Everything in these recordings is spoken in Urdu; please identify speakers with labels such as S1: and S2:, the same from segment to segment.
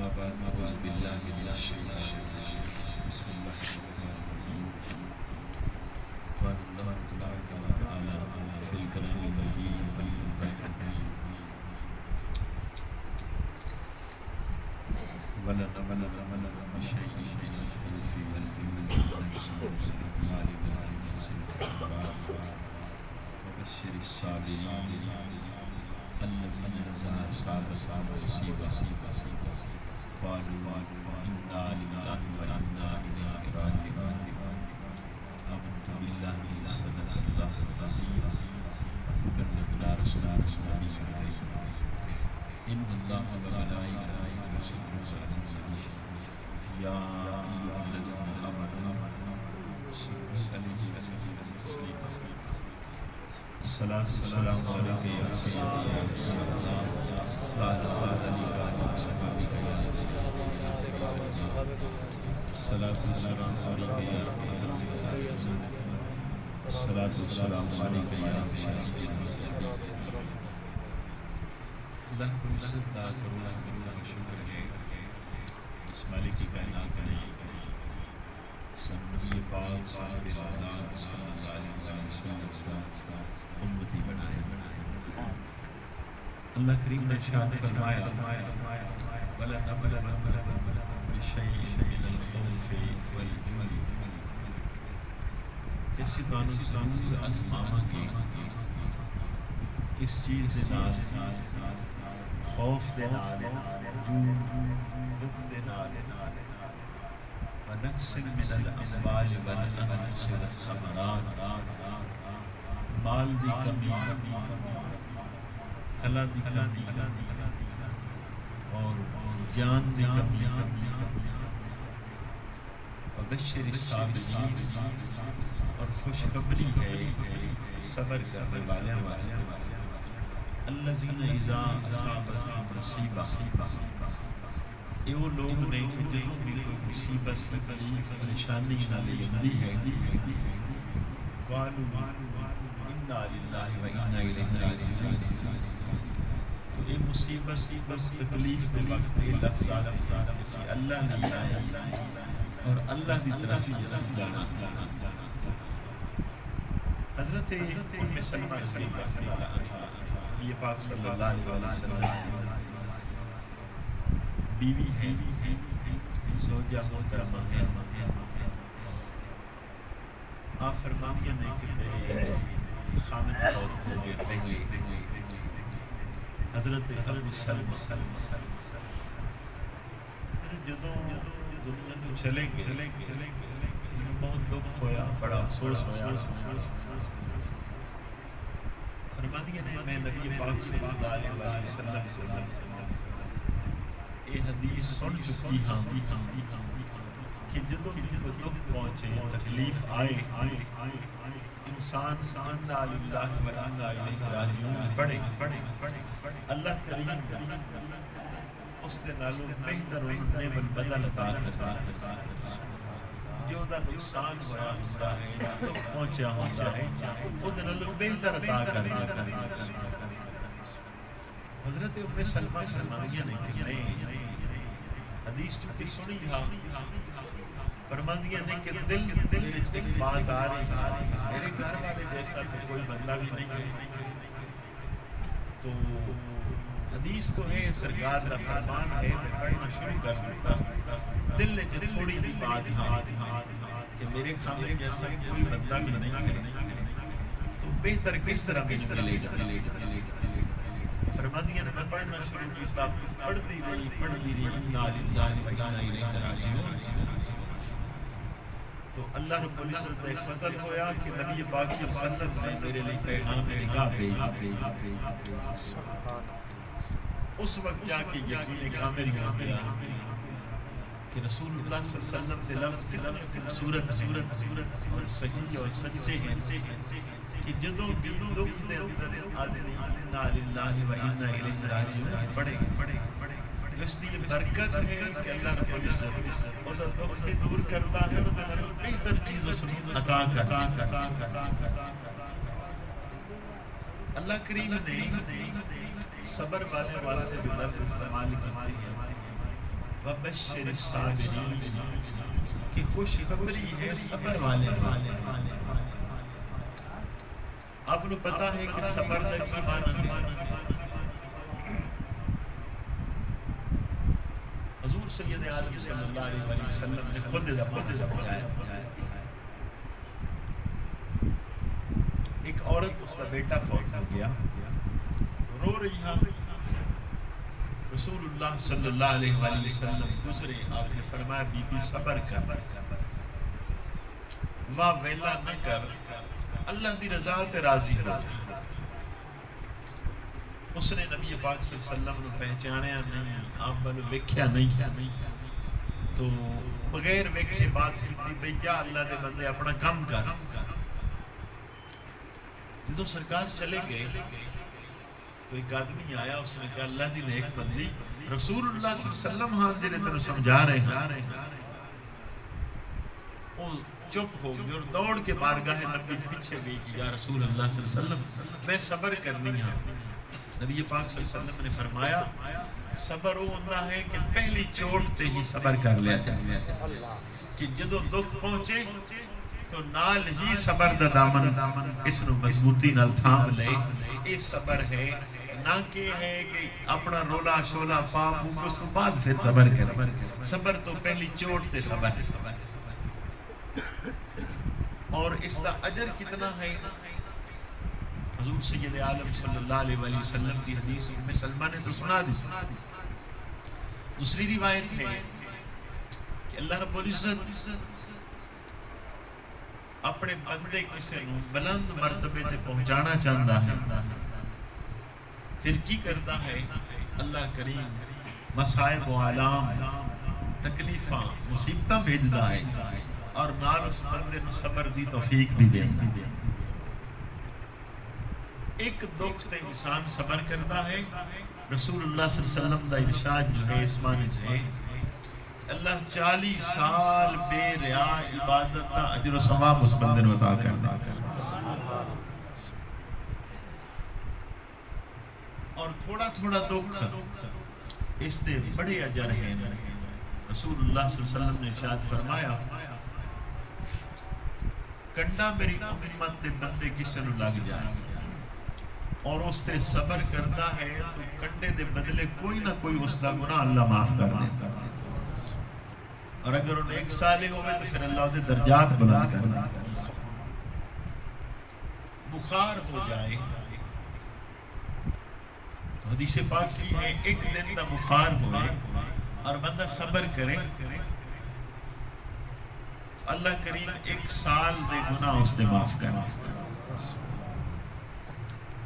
S1: أما بعد أعوذ بالله من الشيطان الرجيم بسم الله الرحمن الرحيم قال الله تبارك وتعالى في الكلام المجيد والفرقان الحميد ولنبلونكم بشيء من الخوف والجوع ونقص من الأموال والأنفس والثمرات وبشر الصابرين الذين إذا أصابتهم مصيبة قالوا إنا لله وإنا إليه راجعون آمنت بالله صدق الله العظيم وبلغنا رسوله النبي الكريم إن الله وملائكته يصلون على النبي يا أيها الذين آمنوا صلوا عليه وسلموا تسليما الصلاة والسلام عليك يا سيدنا رسول الله قال لي قال صحابك يا رسول الله الصلاة والسلام عليك يا رحمة الله الصلاة والسلام عليك يا رحمة اللہ کو عزت دا کروڑا کروڑا شکر ہے اس مالک کی کائنات نے نبی پاک صاحب اللہ صلی اللہ علیہ وسلم امتی بنائے اللہ کریم نے ارشاد فرمایا وَلَنَبْلُوَنَّكُم بِشَيْءٍ مِّنَ الْخَوْفِ وَالْجُوعِ کسی بانو ضرور آزماواں گے کس چیز دے نال خوف دے نال دکھ دے نال ونقص من الاموال والانفس والثمرات مال دی کمی اللہ دی کمی اور جان دی کمی وبشر الصابرین اور خوشخبری ہے صبر کرنے والے واسطے الذین اذا اصابتهم مصیبہ یہ وہ لوگ نہیں کہ جدوں بھی کوئی مصیبت تکلیف پریشانی نال ہوندی ہے قالوا انا للہ و انا الیہ راجعون تو یہ مصیبت تکلیف دے وقت یہ لفظ کسی اللہ نہیں آئے اور اللہ دی طرف ہی اسی جانا حضرت ام سلمہ رضی اللہ عنہا یہ پاک صلی اللہ علیہ وسلم بیوی ہے زوجہ محترمہ ہے آپ فرماتی ہیں کہ میرے خامن فوت ہو گئے پہلے حضرت ابو سلمہ جدوں دنیا تو چلے گئے بہت دکھ ہویا بڑا افسوس ہویا فرماتی ہیں میں نبی پاک صلی اللہ علیہ وسلم سے یہ حدیث سن چکی ہاں کہ جدوں بھی کو دکھ پہنچے تکلیف آئے انسان انا للہ و انا الیہ راجعون پڑھے اللہ کریم اس دے نالوں بہتر نعم البدل عطا کرتا جو دا نقصان ہویا ہوتا ہے دکھ پہنچیا ہوتا ہے وہ دے نالوں بہتر عطا کرتا حضرت ام سلمہ فرماتی ہیں کہ نہیں حدیث چکی سنی ہاں فرماتی ہیں کہ دل میرے ایک بات آ رہی ہے میرے گھر والے جیسا تو کوئی بندہ بھی نہیں ہے تو حدیث تو ہے سرکار دا فرمان ہے میں پڑھنا شروع کر دیتا دل نے جو تھوڑی بھی بات ہاں کہ میرے خامن جیسا کوئی بندہ بھی نہیں ہے تو بہتر کس طرح ملے گا فرماتی ہیں میں پڑھنا شروع کیتا پڑھتی رہی انا للہ و انا الیہ راجعون تو اللہ رب العزت نے فضل ہویا کہ نبی پاک صلی اللہ علیہ وسلم نے میرے لیے پیغام نگاہ بھیجا اس وقت جا کے یقین کامل ہو گیا کہ رسول اللہ صلی اللہ علیہ وسلم کے لفظ کی صورت اور صحیح اور سچے ہیں کہ جدوں بھی دکھ دے اندر آدمی انا للہ و انا الیہ راجعون پڑھے اس لیے برکت ہے کہ اللہ رب العزت وہ دکھ بھی دور کرتا ہے اور بہتر چیز اس نے عطا کرتا اللہ کریم نے صبر والے واسطے بھی لفظ استعمال کرتے ہیں وبشر الصابرین کہ خوشخبری ہے صبر والے آپ کو پتا ہے کہ صبر کا کی معنی ہے حضور سید عالم صلی اللہ علیہ وسلم نے خود سمجھایا ایک عورت اس کا بیٹا فوت ہو گیا رو رہی ہے رسول اللہ صلی اللہ علیہ وسلم دوسرے آپ نے فرمایا بی بی صبر کر واہ ویلا نہ کر اللہ دی رضا تے راضی ہو اس نے نبی پاک صلی اللہ علیہ وسلم نے پہچانیا نہیں آپ بلو ویکھیا نہیں تو بغیر ویکھے بات کی تھی بھئی جا اللہ دے بندے اپنا کام کر تو سرکار چلے گئے تو ایک آدمی آیا اس نے کہا اللہ دی نیک بندی رسول اللہ صلی اللہ علیہ وسلم ہاں جنہیں تنہیں سمجھا رہے ہیں وہ چپ ہو گئے اور دوڑ کے بارگاہ نبی پیچھے بھی کہ یا رسول اللہ صلی اللہ علیہ وسلم میں صبر کرنی ہوں نبی پاک صلی اللہ علیہ وسلم نے فرمایا صبر وہ ہوتا ہے کہ پہلی چوٹ تے ہی صبر کر لیا جائے کہ جدو دکھ پہنچے تو نال ہی صبر دا دامن اس نو مضبوطی نال تھام لے یہ صبر ہے نہ کہ ہے کہ اپنا رولا شولا پاپ اس تو بعد پھر صبر کرے صبر تو پہلی چوٹ تے صبر اور اس دا اجر کتنا ہے حضور سید عالم صلی اللہ علیہ وسلم کی حدیث ام سلمہ نے تو سنا دی دوسری روایت ہے کہ اللہ رب العزت اپنے بندے کسے نو بلند مرتبے تے پہنچانا چاہتا ہے پھر کی کرتا ہے اللہ کریم مصائب و علام تکلیفاں مصیبتاں بھیجدا ہے اور نال اس بندے نو صبر دی توفیق بھی دیتا ہے ایک دکھ تے انسان صبر کرتا ہے رسول اللہ صلی اللہ علیہ وسلم دا ارشاد جو ہے اسمانی ہے اللہ 40 سال بے ریا عبادت کا اجر و ثواب اس بندے نو عطا کر دے اور تھوڑا تھوڑا دکھ اس تے بڑے اجر ہیں رسول اللہ صلی اللہ علیہ وسلم نے ارشاد فرمایا کنڈا میری امت دے بندے کسے نو لگ جائے اور اس تے صبر کرتا ہے تو کنڈے دے بدلے کوئی نہ کوئی اس دا گناہ اللہ معاف کر دیتا ہے اور اگر انہیں 1 سالے ہوئے تو پھر اللہ دے درجات بلند کر دیتا ہے بخار ہو جائے تو حدیث پاک کی ہے 1 دن دا بخار ہوئے اور بندہ صبر کرے اللہ کریم 1 سال دے گناہ اس دے معاف کرے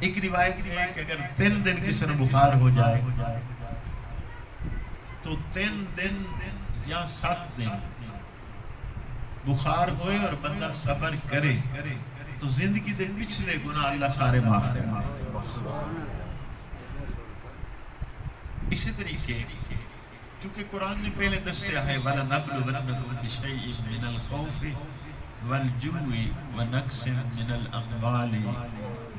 S1: ایک روایت ہے کہ اگر 3 دن کسی نے بخار ہو جائے تو 3 دن یا 7 دن بخار ہوئے اور بندہ صبر کرے تو زندگی دے پچھلے گناہ اللہ سارے معاف کرے اسی طریقے کیونکہ قرآن نے پہلے دسیا ہے وَلَنَبْلُوَنَّكُمْ بِشَيْءٍ مِّنَ الْخَوْفِ وَالْجُوعِ وَنَقْصٍ مِّنَ الْأَمْوَالِ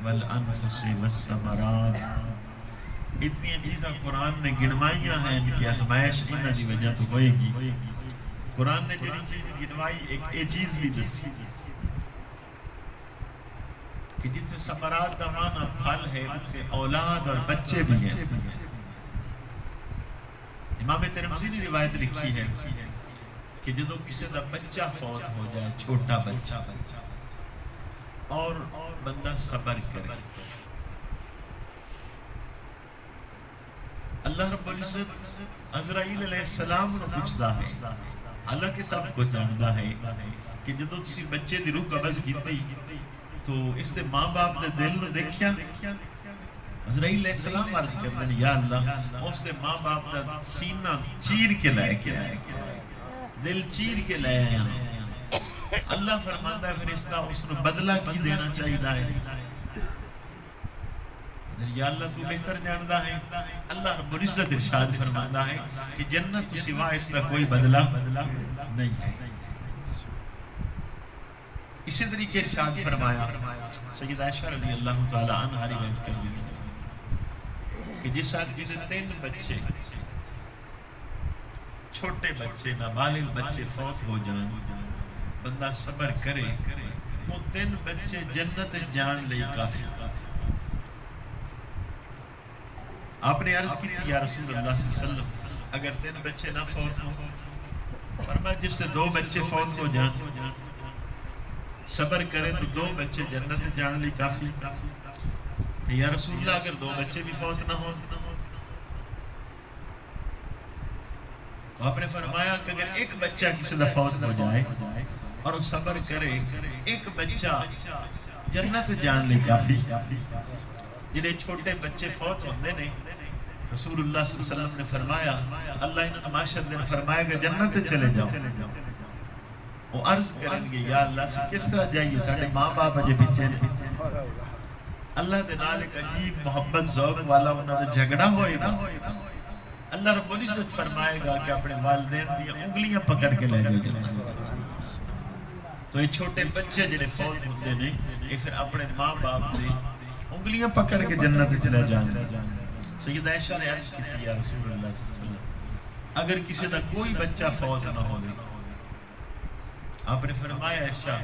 S1: وَالْأَنفُسِ وَالثَّمَرَاتِ اتنی چیزاں قرآن نے گنوائیاں ہیں ان کی آزمائش انہاں دی وجہ تو ہوئے گی قرآن نے جنہی چیز گنوائی ایک چیز بھی دسی کہ جن سے ثمرات دا معنی پھل ہے اتنے اولاد اور بچے بھی ہیں امام ترمذی نے روایت لکھی ہے کہ جدو کسی دا بچہ فوت ہو جائے چھوٹا بچہ اور بندہ صبر کرے اللہ رب العزت عزرائیل علیہ السلام نے پوچھتا ہے اللہ کے سب کو جانتا ہے کہ جدو کسی بچے دی روح قبض کیتی تو اس دے ماں باپ دے دل نے دیکھیا عزرائیل علیہ السلام عرض کرتے ہیں یا اللہ اس دے ماں باپ دا سینہ چیر کے لائے کیا ہے دل چیر کے لائے ہیں اللہ فرماتا ہے فرشتہ اس نے بدلہ کی دینا چاہیے ہے یا اللہ تو بہتر جانتا ہے اللہ رب العزت ارشاد فرماتا ہے کہ جنت تو سوا اس کا کوئی بدلہ نہیں ہے اسی طریقے ارشاد فرمایا سید عائشہ رضی اللہ تعالی عنہ روایت کر دی کہ جس آدمی نے 3 بچے چھوٹے بچے نابالغ بچے فوت ہو جان بندہ صبر کرے وہ 3 بچے جنت جان لئی کافی. آپ نے عرض کی تھی یا رسول اللہ صلی اللہ علیہ وسلم اگر 3 بچے نہ فوت ہوں فرمایا جس سے 2 بچے فوت ہو جان صبر کرے تو 2 بچے جنت جان لئی کافی. یا رسول اللہ اگر 2 بچے بھی فوت نہ ہوں تو آپ نے فرمایا کہ اگر ایک بچہ کسی دا فوت ہو جائے اور وہ صبر کرے ایک بچہ جنت جان لے کافی. جنہیں چھوٹے بچے فوت ہوندے نے رسول اللہ صلی اللہ علیہ وسلم نے فرمایا اللہ انہوں معاشر دن فرمائے گا جنت چلے جاؤ. وہ عرض کریں گے یا اللہ سے کس طرح جائیے ساڑھے ماں باپ اجے پیچھے نے اللہ دے نال ایک عجیب محبت ذوق والا انہوں نے جھگڑا ہوئے نا اللہ رب العزت فرمائے گا کہ اپنے والدین دی انگلیاں پکڑ کے لے گئے جنت. تو یہ چھوٹے بچے جنہیں فوت ہوتے نے یہ پھر اپنے ماں باپ دے انگلیاں پکڑ کے جنت چلے جانے. سیدہ عائشہ نے عرض کی تھی یا رسول اللہ صلی اللہ علیہ وسلم اگر کسی دا کوئی بچہ فوت نہ ہو گئے آپ نے فرمایا عائشہ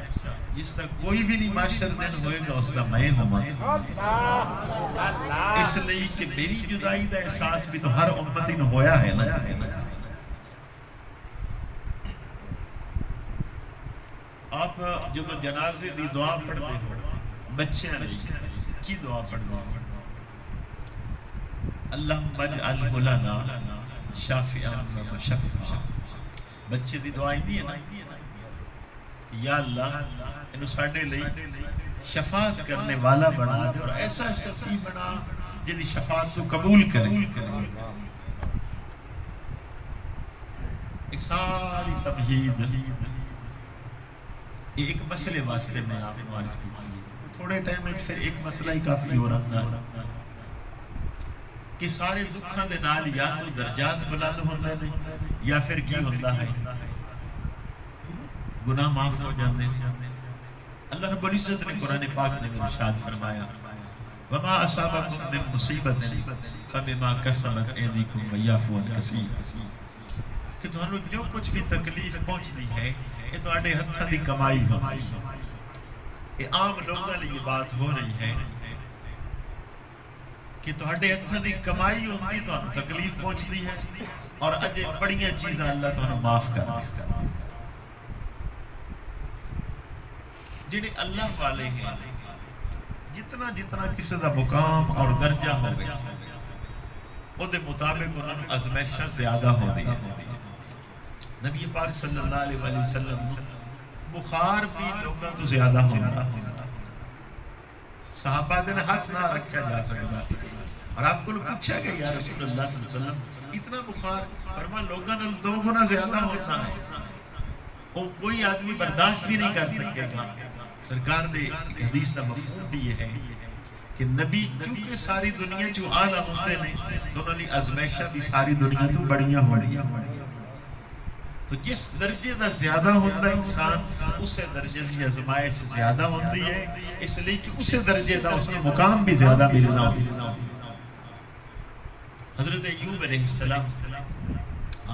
S1: جس دا کوئی بھی نہیں معاشر دن ہوئے گا اس دا میں ہوں اس لئے کہ میری جدائی دا احساس بھی تو ہر امتی نے ہویا ہے نا. آپ جب جنازے دی دعا پڑھتے ہو بچے نہیں کی دعا پڑھتے ہو اللہم اجعلہ لنا شافعا و مشفعا. بچے دی دعائی نہیں ہے نا یا اللہ انہوں ساڑھے لئی شفاعت کرنے والا بنا دے اور ایسا شفیع بنا جدی شفاعت تو قبول کرے. ایک ساری تمہید ایک مسئلے واسطے میں آپ کو عرض کی تھی تھوڑے ٹائم میں پھر ایک مسئلہ ہی کافی ہو رہا تھا کہ سارے دکھاں دے نال یا تو درجات بلند ہوندے نے یا پھر کی ہوندہ ہے گناہ معاف ہو جاندے. اللہ رب العزت نے قرآن پاک نے ارشاد فرمایا وما اصابکم من مصیبت فبما کسبت ایدیکم ویعفو عن کثیر کہ تمہیں جو کچھ بھی تکلیف پہنچنی ہے یہ تو آڑے ہتھاں دی کمائی ہو. یہ عام لوگوں نے یہ بات ہو رہی ہے کہ تو آڑے ہتھاں دی کمائی ہوتی تو ہم تکلیف پہنچنی ہے اور اجے بڑیاں چیزیں اللہ تو ہمیں معاف کر دے. جنہیں اللہ والے ہیں جتنا جتنا کسی دا مقام اور درجہ ہو گیا وہ دے مطابق انہوں نے ازمیشہ زیادہ ہو رہی ہے. نبی پاک صلی اللہ علیہ وسلم بخار بھی لوگوں تو زیادہ ہوتا صحابہ دن ہاتھ نہ رکھا جا سکتا اور آپ کو پوچھا کہ یا رسول اللہ صلی اللہ علیہ وسلم اتنا بخار فرما لوگوں نے 2 گنا زیادہ ہوتا ہے وہ کوئی آدمی برداشت بھی نہیں کر سکے گا. سرکار دے ایک حدیث دا مفہوم بھی یہ ہے کہ نبی چونکہ ساری دنیا جو آلہ ہوتے ہیں تو انہوں نے ازمیشہ بھی ساری دنیا تو بڑیاں ہو رہی ہیں. تو جس درجے دا زیادہ ہوتا انسان اسے درجے دی ازمائش زیادہ ہوتی ہے اس لئے کہ اسے درجے دا اسے مقام بھی زیادہ ملنا ہو. حضرت ایوب علیہ السلام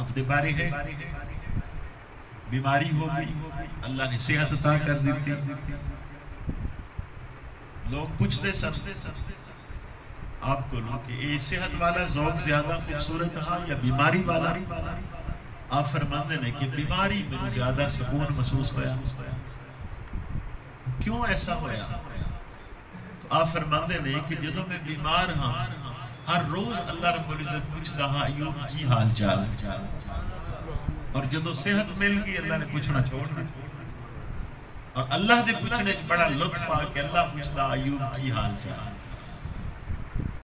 S1: آپ دے بارے ہے بیماری ہو گئی اللہ نے صحت عطا کر دی تھی. لوگ پوچھتے سب آپ کو لوگ کہ یہ صحت والا ذوق زیادہ خوبصورت تھا یا بیماری والا. آپ فرماندے نے کہ بیماری میں زیادہ سکون محسوس ہویا. کیوں ایسا ہویا؟ تو آپ فرماندے نے کہ جدوں میں بیمار ہاں ہر روز اللہ رب العزت پوچھتا ہاں ایوب کی حال چال اور جدوں صحت مل گئی اللہ نے پوچھنا چھوڑ دیا اور اللہ دے پوچھنے بڑا لطف آ کہ اللہ پوچھتا ایوب کی حال چال.